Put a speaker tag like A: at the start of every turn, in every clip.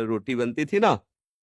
A: रोटी बनती थी ना,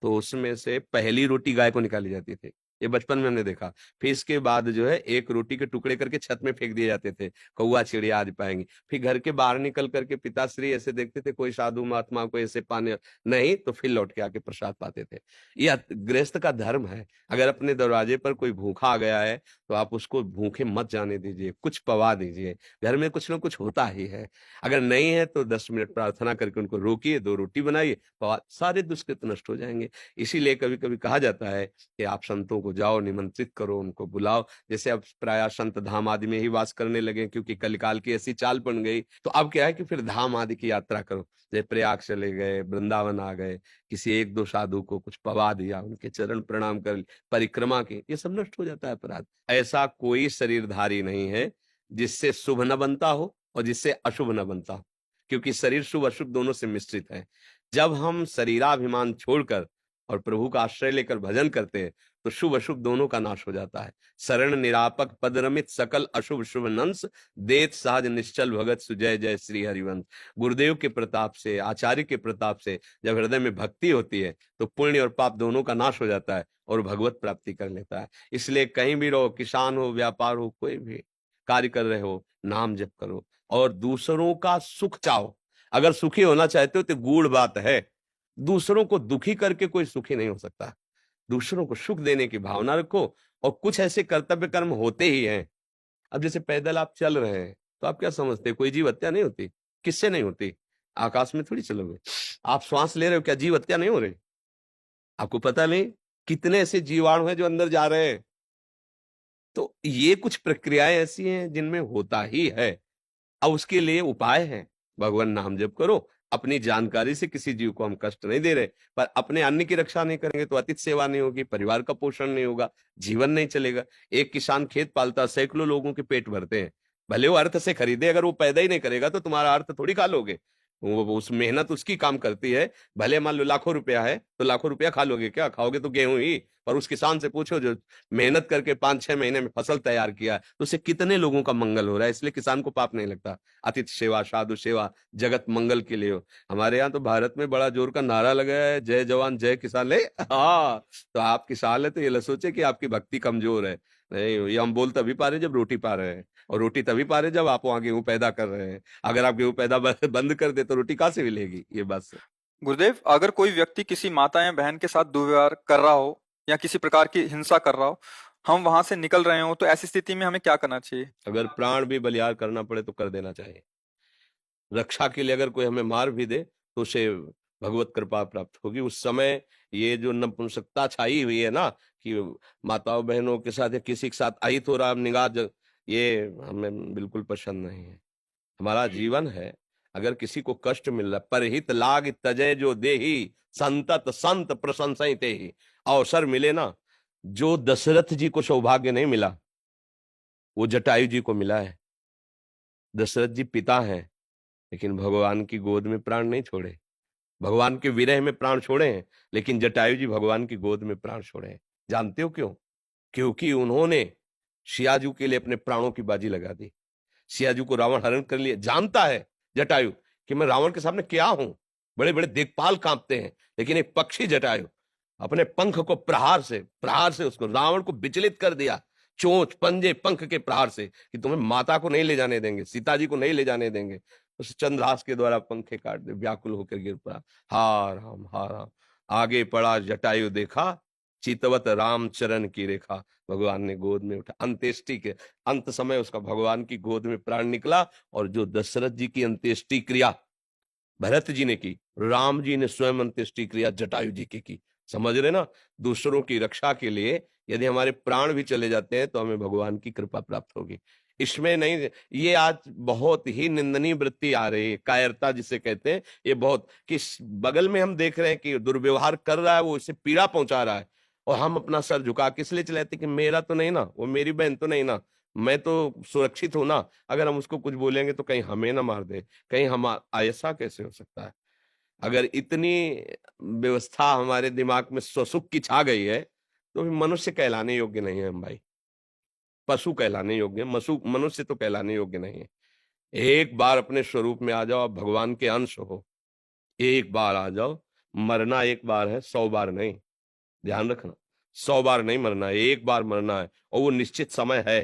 A: तो उसमें से पहली रोटी गाय को निकाली जाती थी। ये बचपन में हमने देखा। फिर इसके बाद जो है एक रोटी के टुकड़े करके छत में फेंक दिए जाते थे, कौआ चिड़िया आज पाएंगे। फिर घर के बाहर निकल करके पिताश्री ऐसे देखते थे कोई साधु महात्मा को ऐसे पाने नहीं, तो फिर लौट के आके प्रसाद पाते थे। यह गृहस्थ का धर्म है। अगर अपने दरवाजे पर कोई भूखा आ गया है तो आप उसको भूखे मत जाने दीजिए, कुछ पवा दीजिए। घर में कुछ ना कुछ होता ही है। अगर नहीं है तो 10 मिनट प्रार्थना करके उनको रोकिए, 2 रोटी बनाइए, पवा, सारे दुष्कृत नष्ट हो जाएंगे। इसीलिए कभी कभी कहा जाता है कि आप संतों को जाओ, निमंत्रित करो, उनको बुलाओ। जैसे अब प्राय संत धाम आदि में ही वास करने लगे, क्योंकि कलिकाल की ऐसी चाल बन गई। तो अब क्या है कि फिर धाम आदि की यात्रा करो। जैसे प्रयाग चले गए, वृंदावन आ गए, किसी एक दो साधु को कुछ पवा दिया, उनके चरण प्रणाम कर परिक्रमा की, ये सब नष्ट हो जाता है अपराध। ऐसा कोई शरीरधारी नहीं है जिससे शुभ न बनता हो और जिससे अशुभ न बनता हो, क्योंकि शरीर शुभ अशुभ दोनों से मिश्रित है। जब हम शरीराभिमान छोड़कर और प्रभु का आश्रय लेकर भजन करते हैं तो शुभ अशुभ दोनों का नाश हो जाता है। शरण निरापक पद रमित सकल अशुभ शुभ नंस, देत सहज निश्चल भगत सुजय जय श्री हरिवंश। गुरुदेव के प्रताप से, आचार्य के प्रताप से जब हृदय में भक्ति होती है तो पुण्य और पाप दोनों का नाश हो जाता है और भगवत प्राप्ति कर लेता है। इसलिए कहीं भी रहो, किसान हो, व्यापार हो, कोई भी कार्य कर रहे हो, नाम जप करो और दूसरों का सुख चाहो। अगर सुखी होना चाहते हो तो गूढ़ बात है, दूसरों को दुखी करके कोई सुखी नहीं हो सकता। दूसरों को सुख देने की भावना रखो और कुछ ऐसे कर्तव्य कर्म होते ही हैं। अब जैसे पैदल आप चल रहे हैं तो आप क्या समझते हैं कोई जीव हत्या नहीं होती? किससे नहीं होती? आकाश में थोड़ी चलोगे। आप श्वास ले रहे हो, क्या जीव हत्या नहीं हो रही? आपको पता नहीं कितने ऐसे जीवाणु हैं जो अंदर जा रहे हैं। तो ये कुछ प्रक्रियाएं ऐसी हैं जिनमें होता ही है। अब उसके लिए उपाय है, भगवान नाम जप करो। अपनी जानकारी से किसी जीव को हम कष्ट नहीं दे रहे, पर अपने अन्न की रक्षा नहीं करेंगे तो अतिथि सेवा नहीं होगी, परिवार का पोषण नहीं होगा, जीवन नहीं चलेगा। एक किसान खेत पालता, सैकड़ों लोगों के पेट भरते हैं, भले वो अर्थ से खरीदे, अगर वो पैदा ही नहीं करेगा तो तुम्हारा अर्थ थोड़ी खा लोगे। वो उस मेहनत उसकी काम करती है। भले मान लो लाखों रुपया है तो लाखों रुपया खा लोगे क्या? खाओगे तो गेहूं ही। पर उस किसान से पूछो जो मेहनत करके 5-6 महीने में फसल तैयार किया है, तो उससे कितने लोगों का मंगल हो रहा है। इसलिए किसान को पाप नहीं लगता। अतिथि सेवा, साधु सेवा, जगत मंगल के लिए हो। हमारे यहाँ तो भारत में बड़ा जोर का नारा लगा है, जय जवान जय किसान। ले हाँ, तो आप किसान है तो ये न सोचे कि आपकी भक्ति कमजोर है। नहीं, ये हम बोल तभी पा रहे जब रोटी पा रहे हैं, और रोटी तभी पा रहे जब आप वहां गेहूं पैदा कर रहे हैं। अगर आप गेहूं पैदा बंद कर दे तो रोटी कहाँ से मिलेगी? ये बात से।
B: गुरुदेव, अगर कोई व्यक्ति किसी माता या बहन के साथ दुर्व्यवहार कर रहा हो या किसी प्रकार की हिंसा कर रहा हो, हम वहां से निकल रहे हो, तो ऐसी स्थिति में हमें क्या करना चाहिए?
A: अगर प्राण भी बलियार करना पड़े तो कर देना चाहिए। रक्षा के लिए अगर कोई हमें मार भी दे तो उसे भगवत कृपा प्राप्त होगी। उस समय ये जो नपुंसकता छाई हुई है ना, कि माताओं बहनों के साथ या किसी के साथ अहित हो रहा निगाह ये हमें बिल्कुल पसंद नहीं है। हमारा जीवन है, अगर किसी को कष्ट मिल रहा, परहित लाग तजय जो देही, संतत संत प्रशंसई तेहि। अवसर मिले ना, जो दशरथ जी को सौभाग्य नहीं मिला वो जटायु जी को मिला है। दशरथ जी पिता हैं लेकिन भगवान की गोद में प्राण नहीं छोड़े। भगवान के विरह में प्राण छोड़े हैं, लेकिन जटायु जी भगवान की गोद में प्राण छोड़े हैं। जानते हो क्यों? क्योंकि उन्होंने सियाजू के लिए अपने प्राणों की बाजी लगा दी। सियाजू को रावण हरण कर लिया। जानता है जटायु कि मैं रावण के सामने क्या हूं। बड़े बड़े दिक्पाल कांपते हैं, लेकिन एक पक्षी जटायु अपने पंख को प्रहार से उसको रावण को विचलित कर दिया। चोंच पंजे पंख के प्रहार से, कि तुम्हें माता को नहीं ले जाने देंगे, सीता जी को नहीं ले जाने देंगे। उस चंद्रहास के द्वारा पंखे काट दे, व्याकुल होकर गिर पड़ा। हार राम हार राम। आगे पड़ा जटायु देखा, चितवत राम चरण की रेखा। भगवान ने गोद में उठा। अंत्येष्टि के अंत समय उसका भगवान की गोद में प्राण निकला। और जो दशरथ जी की अंत्येष्टि क्रिया भरत जी ने की, राम जी ने स्वयं अंत्येष्टि क्रिया जटायु जी की। समझ रहे ना? दूसरों की रक्षा के लिए यदि हमारे प्राण भी चले जाते हैं तो हमें भगवान की कृपा प्राप्त होगी। इसमें नहीं, ये आज बहुत ही निंदनीय वृत्ति आ रही है, कायरता जिसे कहते हैं। ये बहुत किस बगल में हम देख रहे हैं कि दुर्व्यवहार कर रहा है, वो इसे पीड़ा पहुंचा रहा है, और हम अपना सर झुका किस लिए चलाते कि मेरा तो नहीं ना, वो मेरी बहन तो नहीं ना, मैं तो सुरक्षित हूं ना। अगर हम उसको कुछ बोलेंगे तो कहीं हमें ना मार दे, कहीं हम ऐसा कैसे हो सकता है? अगर इतनी व्यवस्था हमारे दिमाग में स्वसुख की छा गई है तो फिर मनुष्य कहलाने योग्य नहीं है हम भाई। पशु कहलाने योग्य, मनुष्य तो कहलाने योग्य नहीं है। एक बार अपने स्वरूप में आ जाओ, आप भगवान के अंश हो। एक बार आ जाओ, मरना एक बार है, 100 बार नहीं। ध्यान रखना, 100 बार नहीं मरना है, एक बार मरना है, और वो निश्चित समय है।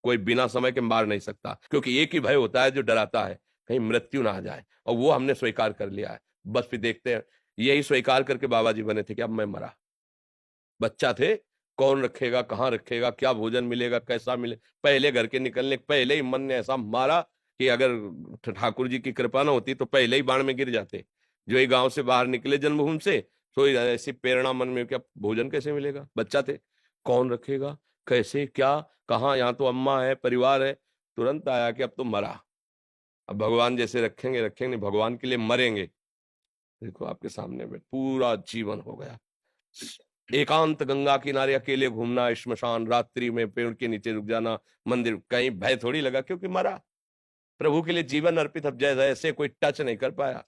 A: कोई बिना समय के मार नहीं सकता, क्योंकि एक ही भय होता है जो डराता है, कहीं मृत्यु ना आ जाए, और वो हमने स्वीकार कर लिया है। बस फिर देखते हैं, यही स्वीकार करके बाबा जी बने थे कि अब मैं मरा। बच्चा थे, कौन रखेगा, कहाँ रखेगा, क्या भोजन मिलेगा, कैसा मिले, पहले घर के निकलने पहले ही मन ने ऐसा मारा कि अगर ठाकुर जी की कृपा ना होती तो पहले ही बाण में गिर जाते। जो ही गांव से बाहर निकले जन्मभूमि से, तो ऐसी प्रेरणा मन में, क्या भोजन कैसे मिलेगा, बच्चा थे, कौन रखेगा, कैसे, क्या, कहाँ, यहाँ तो अम्मा है, परिवार है। तुरंत आया कि अब तो मरा, अब भगवान जैसे रखेंगे रखेंगे, भगवान के लिए मरेंगे। देखो आपके सामने में पूरा जीवन हो गया। एकांत गंगा किनारे अकेले घूमना, श्मशान, रात्रि में पेड़ के नीचे रुक जाना, मंदिर, कहीं भय थोड़ी लगा, क्योंकि मरा, प्रभु के लिए जीवन अर्पित। अब जैसे ऐसे कोई टच नहीं कर पाया।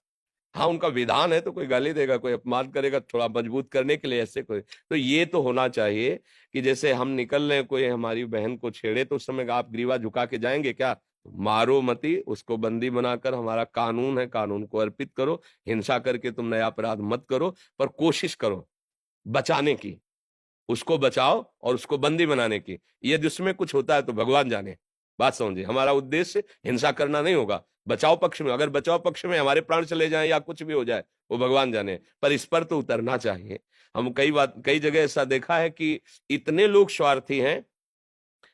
A: हाँ, उनका विधान है तो कोई गाली देगा, कोई अपमान करेगा, थोड़ा मजबूत करने के लिए, ऐसे कोई। तो ये तो होना चाहिए कि जैसे हम निकल रहे हैं, कोई हमारी बहन को छेड़े तो उस समय आप ग्रीवा झुका के जाएंगे क्या? मारो मती, उसको बंदी बनाकर, हमारा कानून है, कानून को अर्पित करो। हिंसा करके तुम नया अपराध मत करो, पर कोशिश करो बचाने की, उसको बचाओ और उसको बंदी बनाने की। यदि उसमें कुछ होता है तो भगवान जाने। बात समझिए, हमारा उद्देश्य हिंसा करना नहीं होगा। बचाव पक्ष में, अगर बचाव पक्ष में हमारे प्राण चले जाएं या कुछ भी हो जाए, वो भगवान जाने, पर इस पर तो उतरना चाहिए। हम कई जगह ऐसा देखा है कि इतने लोग स्वार्थी हैं।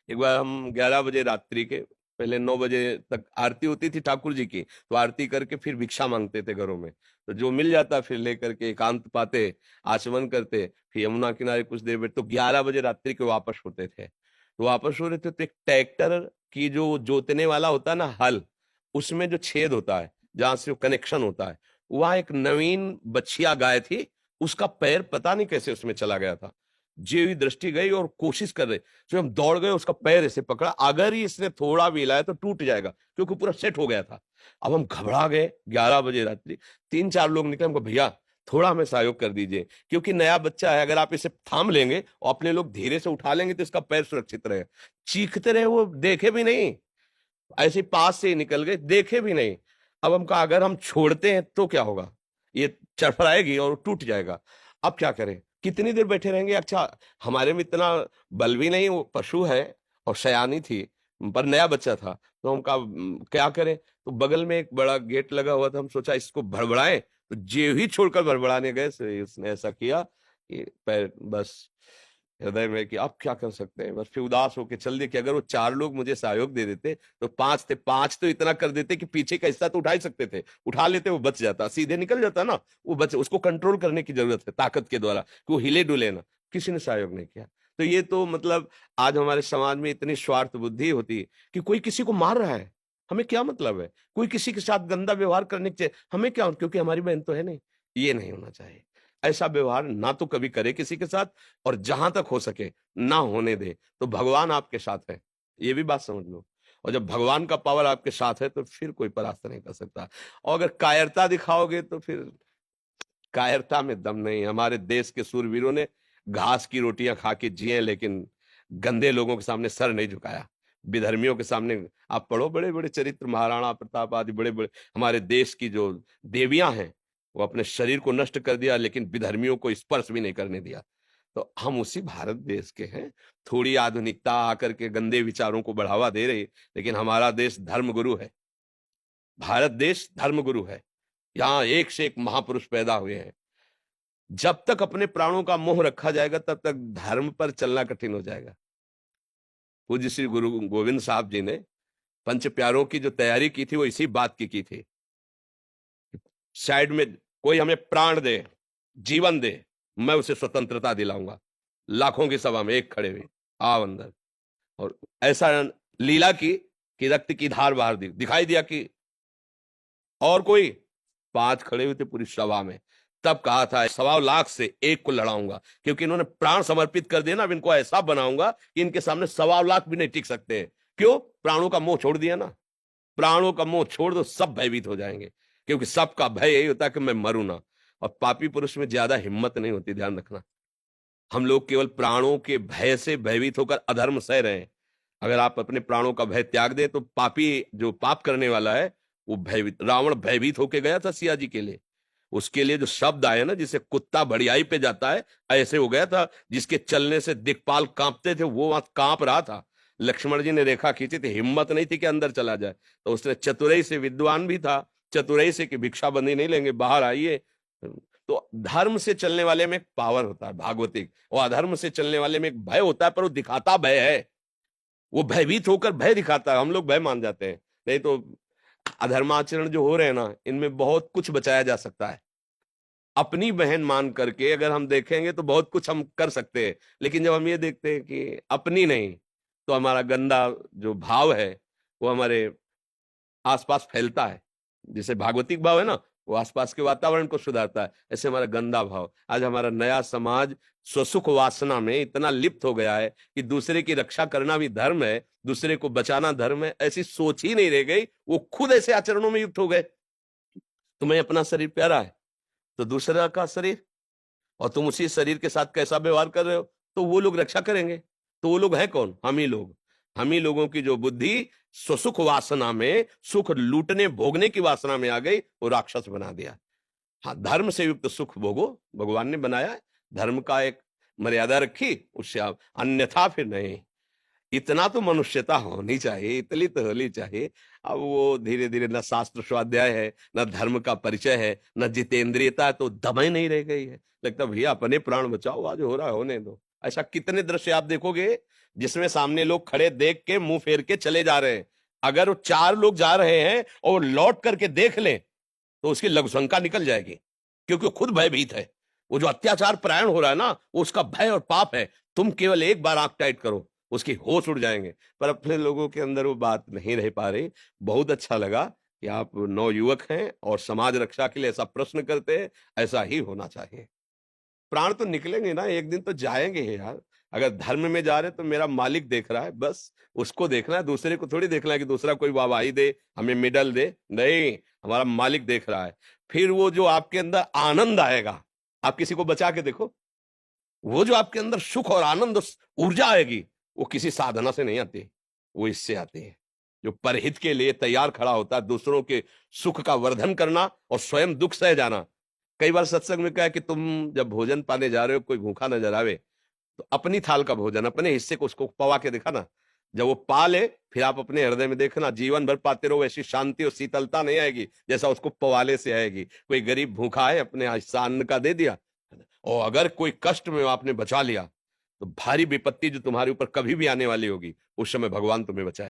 A: एक बार हम 11 बजे रात्रि के, पहले 9 बजे तक आरती होती थी ठाकुर जी की, तो आरती करके फिर भिक्षा मांगते थे घरों में। तो जो मिल जाता फिर लेकर के एकांत पाते, आचमन करते, फिर यमुना किनारे कुछ देर बैठ, तो 11 बजे रात्रि के वापस होते थे। तो वापस हो रहे थे तो एक ट्रैक्टर की जो जोतने वाला होता है ना, हल, उसमें जो छेद होता है जहां से कनेक्शन होता है, वहां एक नवीन बछिया गाय थी, उसका पैर पता नहीं कैसे उसमें चला गया था। जेवी दृष्टि गई और कोशिश कर रहे, तो हम दौड़ गए, उसका पैर ऐसे पकड़ा, अगर ही इसने थोड़ा भी हिलाया तो टूट जाएगा, क्योंकि पूरा सेट हो गया था। अब हम घबरा गए, 11 बजे रात्रि, 3-4 लोग निकले, हमको भैया थोड़ा हमें सहयोग कर दीजिए, क्योंकि नया बच्चा है, अगर आप इसे थाम लेंगे और अपने लोग धीरे से उठा लेंगे तो इसका पैर सुरक्षित रहेगा। चीखते रहे, वो देखे भी नहीं, ऐसे पास से ही निकल गए, देखे भी नहीं। अब हम कहा अगर हम छोड़ते हैं तो क्या होगा, ये चरफराएगी और टूट जाएगा, अब क्या करें, कितनी देर बैठे रहेंगे। अच्छा, हमारे में इतना बल भी नहीं, वो पशु है और सयानी थी, पर नया बच्चा था, तो हम कहा क्या करें। तो बगल में एक बड़ा गेट लगा हुआ था, हम सोचा इसको भड़बड़ाएं, तो जे ही छोड़कर भड़बड़ाने गए, उसने ऐसा किया कि पैर बस हृदय में, कि अब क्या कर सकते हैं, बस फिर उदास होकर चल दिए, कि अगर वो 4 लोग मुझे सहयोग दे देते तो 5 थे, 5 तो इतना कर देते कि पीछे का हिस्सा तो उठा ही सकते थे, उठा लेते, वो बच जाता, सीधे निकल जाता ना, वो बच, उसको कंट्रोल करने की जरूरत है ताकत के द्वारा, कि वो हिले डुले ना। किसी ने सहयोग नहीं किया। तो ये तो मतलब आज हमारे समाज में इतनी स्वार्थ बुद्धि होती है कि कोई किसी को मार रहा है, हमें क्या मतलब है, कोई किसी के साथ गंदा व्यवहार करने के, हमें क्या, क्योंकि हमारी बहन तो है नहीं। ये नहीं होना चाहिए, ऐसा व्यवहार ना तो कभी करे किसी के साथ, और जहां तक हो सके ना होने दे। तो भगवान आपके साथ है, ये भी बात समझ लो। और जब भगवान का पावर आपके साथ है तो फिर कोई परास्त नहीं कर सकता। और अगर कायरता दिखाओगे तो फिर कायरता में दम नहीं। हमारे देश के सूरवीरों ने घास की रोटियां खा के जिए, लेकिन गंदे लोगों के सामने सर नहीं झुकाया, विधर्मियों के सामने। आप पढ़ो बड़े बड़े चरित्र, महाराणा प्रताप आदि बड़े बड़े हमारे देश की जो देवियां हैं, वो अपने शरीर को नष्ट कर दिया, लेकिन विधर्मियों को स्पर्श भी नहीं करने दिया। तो हम उसी भारत देश के हैं। थोड़ी आधुनिकता आकर के गंदे विचारों को बढ़ावा दे रही, लेकिन हमारा देश धर्मगुरु है, भारत देश धर्मगुरु है। यहाँ एक से एक महापुरुष पैदा हुए हैं। जब तक अपने प्राणों का मोह रखा जाएगा तब तक धर्म पर चलना कठिन हो जाएगा। पूज्य श्री गुरु गोविंद साहब जी ने पंच प्यारों की जो तैयारी की थी वो इसी बात की थी। साइड में कोई हमें प्राण दे, जीवन दे, मैं उसे स्वतंत्रता दिलाऊंगा। लाखों की सभा में एक खड़े हुए, आओ अंदर। और ऐसा लीला की कि रक्त की धार बाहर दिखाई दिया कि, और कोई 5 खड़े हुए थे पूरी सभा में। तब कहा था 1.25 लाख से एक को लड़ाऊंगा, क्योंकि इन्होंने प्राण समर्पित कर दिया ना, अब इनको ऐसा बनाऊंगा कि इनके सामने 1.25 लाख भी नहीं टिक सकते। क्यों? प्राणों का मोह छोड़ दिया ना। प्राणों का मोह छोड़ दो, सब भयभीत हो जाएंगे, क्योंकि सबका भय यही होता है कि मैं मरूं ना। और पापी पुरुष में ज्यादा हिम्मत नहीं होती, ध्यान रखना। हम लोग केवल प्राणों के भय से भयभीत होकर अधर्म सह रहे हैं। अगर आप अपने प्राणों का भय त्याग दे तो पापी जो पाप करने वाला है वो भयभीत, रावण भयभीत होके गया था सिया जी के लिए। उसके लिए जो शब्द आए ना, जिसे कुत्ता बढ़ियाई पे जाता है, ऐसे हो गया था। जिसके चलने से दिक्पाल कांपते थे, वो वहां कांप रहा था। लक्ष्मण जी ने रेखा खींची थी, हिम्मत नहीं थी कि अंदर चला जाए, तो उसने चतुराई से, विद्वान भी था, चतुराई से कि भिक्षाबंदी नहीं लेंगे, बाहर आइए। तो धर्म से चलने वाले में एक पावर होता है भागवतिक, और अधर्म से चलने वाले में एक भय होता है, पर वो दिखाता भय है। वो भयभीत होकर भय दिखाता है, हम लोग भय मान जाते हैं। नहीं तो अधर्माचरण जो हो रहे हैं ना, इनमें बहुत कुछ बचाया जा सकता है। अपनी बहन मान करके अगर हम देखेंगे तो बहुत कुछ हम कर सकते हैं, लेकिन जब हम ये देखते हैं कि अपनी नहीं, तो हमारा गंदा जो भाव है वो हमारे आसपास फैलता है। जैसे भागवतिक भाव है ना, वो आसपास के वातावरण को सुधारता है, ऐसे हमारा गंदा भाव। आज हमारा नया समाज स्वसुख वासना में इतना लिप्त हो गया है कि दूसरे की रक्षा करना भी धर्म है, दूसरे को बचाना धर्म है, ऐसी सोच ही नहीं रह गई। वो खुद ऐसे आचरणों में युक्त हो गए। तुम्हें अपना शरीर प्यारा है, तो दूसरा का शरीर, और तुम उसी शरीर के साथ कैसा व्यवहार कर रहे हो, तो वो लोग रक्षा करेंगे। तो वो लोग हैं कौन? हम ही लोग। हम ही लोगों की जो बुद्धि स्वसुख वासना में, सुख लूटने भोगने की वासना में आ गई, वो राक्षस बना दिया। हाँ, धर्म से युक्त सुख भोगो, भगवान ने बनाया है। धर्म का एक मर्यादा रखी, उससे आप, अन्यथा फिर नहीं। इतना तो मनुष्यता होनी चाहिए, इतनी तो होनी चाहिए। अब वो धीरे धीरे न शास्त्र स्वाध्याय है, न धर्म का परिचय है, न जितेंद्रियता है, तो दमै नहीं रह गई है। लगता भैया अपने प्राण बचाओ, आज हो रहा है होने दो। ऐसा कितने दृश्य आप देखोगे जिसमें सामने लोग खड़े देख के मुंह फेर के चले जा रहे हैं। अगर वो 4 लोग जा रहे हैं और वो लौट करके देख लें, तो उसकी लघुशंका निकल जाएगी, क्योंकि वो खुद भयभीत है। वो जो अत्याचार परायण हो रहा है ना, वो उसका भय और पाप है। तुम केवल एक बार आंख टाइट करो, उसकी होश उड़ जाएंगे। पर अपने लोगों के अंदर वो बात नहीं रह पा रही। बहुत अच्छा लगा कि आप नवयुवक हैं और समाज रक्षा के लिए ऐसा प्रश्न करते हैं। ऐसा ही होना चाहिए। प्राण तो निकलेंगे ना, एक दिन तो जाएंगे ही यार। अगर धर्म में जा रहे तो मेरा मालिक देख रहा है, बस उसको देखना है, दूसरे को थोड़ी देखना है कि दूसरा कोई वाहवाही दे, हमें मेडल दे। नहीं, हमारा मालिक देख रहा है। फिर वो जो आपके अंदर आनंद आएगा, आप किसी को बचा के देखो, वो जो आपके अंदर सुख और आनंद, ऊर्जा आएगी, वो किसी साधना से नहीं आती, वो इससे आती है। जो परहित के लिए तैयार खड़ा होता है, दूसरों के सुख का वर्धन करना और स्वयं दुख सह जाना। कई बार सत्संग में कहा कि तुम जब भोजन पाने जा रहे हो, कोई भूखा नजर आवे, तो अपनी थाल का भोजन, अपने हिस्से को उसको पवा के देखा ना। जब वो पा ले, फिर आप अपने हृदय में देखना, जीवन भर पाते रहो, ऐसी शांति और शीतलता नहीं आएगी जैसा उसको पवाले से आएगी। कोई गरीब भूखा है, अपने हिस्सा अन्न का दे दिया, और अगर कोई कष्ट में आपने बचा लिया, तो भारी विपत्ति जो तुम्हारे ऊपर कभी भी आने वाली होगी, उस समय भगवान तुम्हें बचाए।